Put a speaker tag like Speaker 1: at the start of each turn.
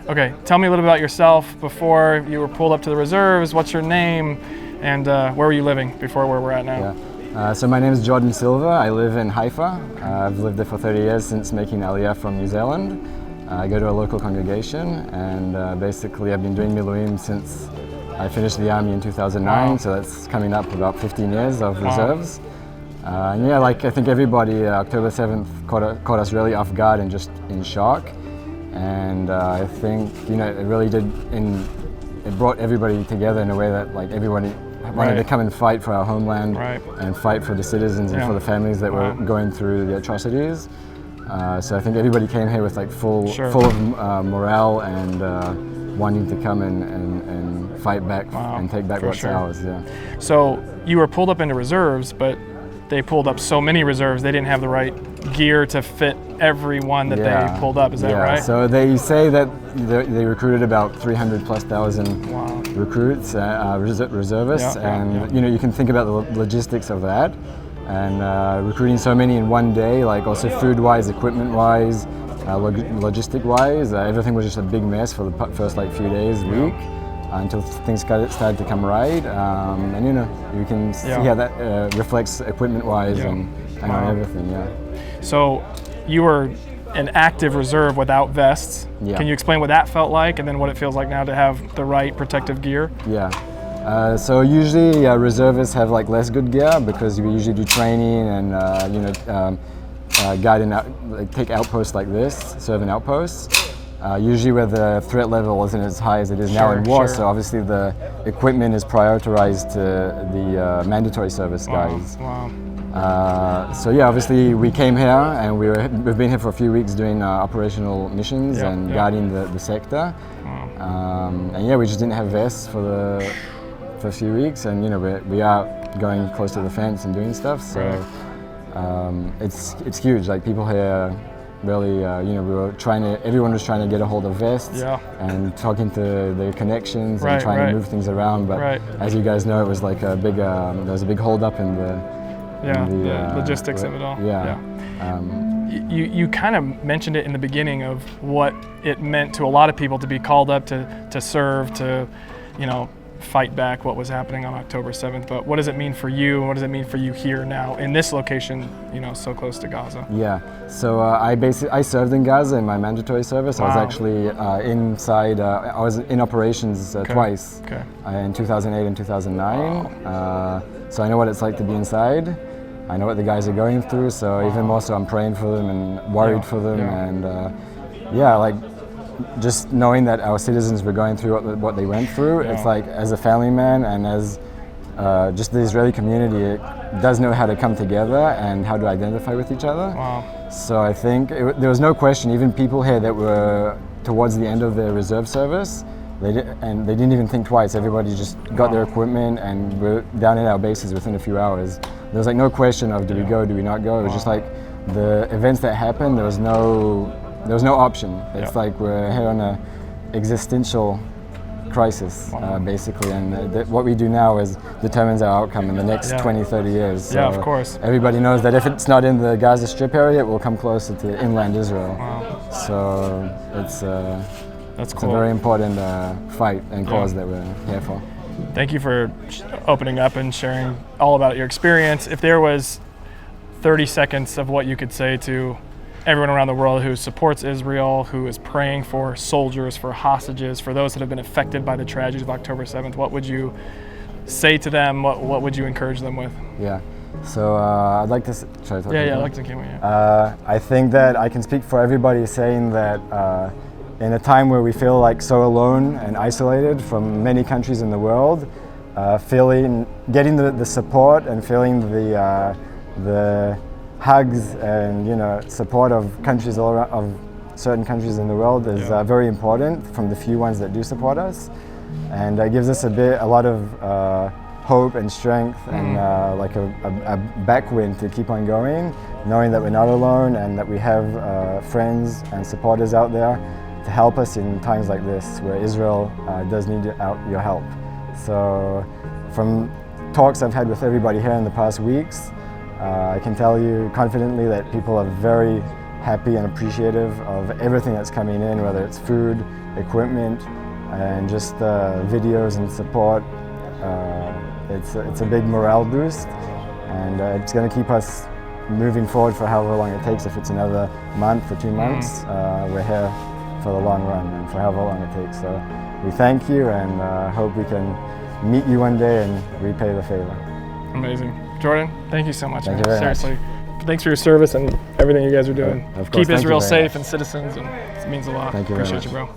Speaker 1: Okay, tell me a little bit about yourself before you were pulled up to the reserves. What's your name, and where were you living before where we're at now?
Speaker 2: So my name is Jordan Silva. I live in Haifa. I've lived there for 30 years since making Aliyah from New Zealand. I go to a local congregation, and basically I've been doing Miluim since I finished the army in 2009,
Speaker 1: Wow.
Speaker 2: so that's coming up about 15 years of reserves. And yeah, like I think everybody, October 7th caught us really off guard and just in shock. And I think, you know, it really did, it brought everybody together in a way that like everybody wanted to come and fight for our homeland and fight for the citizens and for the families that were going through the atrocities. So I think everybody came here with like full of morale and wanting to come and fight back and take back what's ours. Yeah.
Speaker 1: So you were pulled up into reserves, but they pulled up so many reserves they didn't have the right gear to fit everyone that they pulled up. Is that right?
Speaker 2: So they say that they recruited about 300,000+ recruits, reservists, and you know, you can think about the logistics of that. And recruiting so many in one day, like also food-wise, equipment-wise, logistic-wise, everything was just a big mess for the first like few days, week, until things started to come right. And you know, you can see how that reflects equipment-wise and on everything.
Speaker 1: So you were an active reserve without vests. Can you explain what that felt like, and then what it feels like now to have the right protective gear?
Speaker 2: So usually reservists have like less good gear because we usually do training and you know, guiding out, like, take outposts like this, serve in outposts. Usually where the threat level isn't as high as it is now in war, so obviously the equipment is prioritized to the mandatory service guys. So yeah, obviously we came here and we've been here for a few weeks doing operational missions and guarding the sector. And yeah, we just didn't have vests for a few weeks, and you know, we are going close to the fence and doing stuff, so it's huge. Like people here really, you know, everyone was trying to get a hold of vests and talking to their connections and trying to move things around, but as you guys know, it was like a big, there was a big hold up in the
Speaker 1: logistics of it all. You kind of mentioned it in the beginning of what it meant to a lot of people to be called up to serve, to, you know, fight back what was happening on October 7th, but what does it mean for you? What does it mean for you here now in this location, you know, so close to Gaza?
Speaker 2: So I served in Gaza in my mandatory service. I was actually inside, I was in operations twice, in 2008 and 2009. So I know what it's like to be inside. I know what the guys are going through, so even more so I'm praying for them and worried for them, and like just knowing that our citizens were going through what they went through, it's like, as a family man and as just the Israeli community, it does know how to come together and how to identify with each other. So I think there was no question, even people here that were towards the end of their reserve service, they didn't even think twice. Everybody just got their equipment and we're down at our bases within a few hours. There was like no question of do we go, do we not go. It was just like the events that happened, there was no option. It's like we're here on an existential crisis, basically, and what we do now determines our outcome in the next 20, 30 years. So
Speaker 1: of course.
Speaker 2: Everybody knows that if it's not in the Gaza Strip area, it will come closer to inland Israel. So it's a very important fight and cause that we're here for.
Speaker 1: Thank you for opening up and sharing all about your experience. If there was 30 seconds of what you could say to everyone around the world who supports Israel, who is praying for soldiers, for hostages, for those that have been affected by the tragedies of October 7th, what would you say to them? What would you encourage them with?
Speaker 2: So I'd like to try to talk
Speaker 1: I'd like to keep it.
Speaker 2: I think that I can speak for everybody saying that in a time where we feel like so alone and isolated from many countries in the world, getting the support and feeling the hugs and, you know, support of countries all around, of certain countries in the world is very important, from the few ones that do support us, and it gives us a lot of hope and strength and like a backwind to keep on going, knowing that we're not alone and that we have friends and supporters out there to help us in times like this where Israel does need your help. So from talks I've had with everybody here in the past weeks, I can tell you confidently that people are very happy and appreciative of everything that's coming in, whether it's food, equipment, and just videos and support. It's a big morale boost, and it's going to keep us moving forward for however long it takes. If it's another month or 2 months, we're here for the long run and for however long it takes. So we thank you and hope we can meet you one day and repay the favor.
Speaker 1: Amazing. Jordan, thank you so much.
Speaker 2: Thank you very much.
Speaker 1: Seriously. Thanks for your service and everything you guys are doing.
Speaker 2: Of course,
Speaker 1: Keep
Speaker 2: thank you
Speaker 1: Israel
Speaker 2: very
Speaker 1: safe
Speaker 2: much.
Speaker 1: and citizens, and it means a lot.
Speaker 2: Thank you very
Speaker 1: Appreciate
Speaker 2: much.
Speaker 1: you, bro.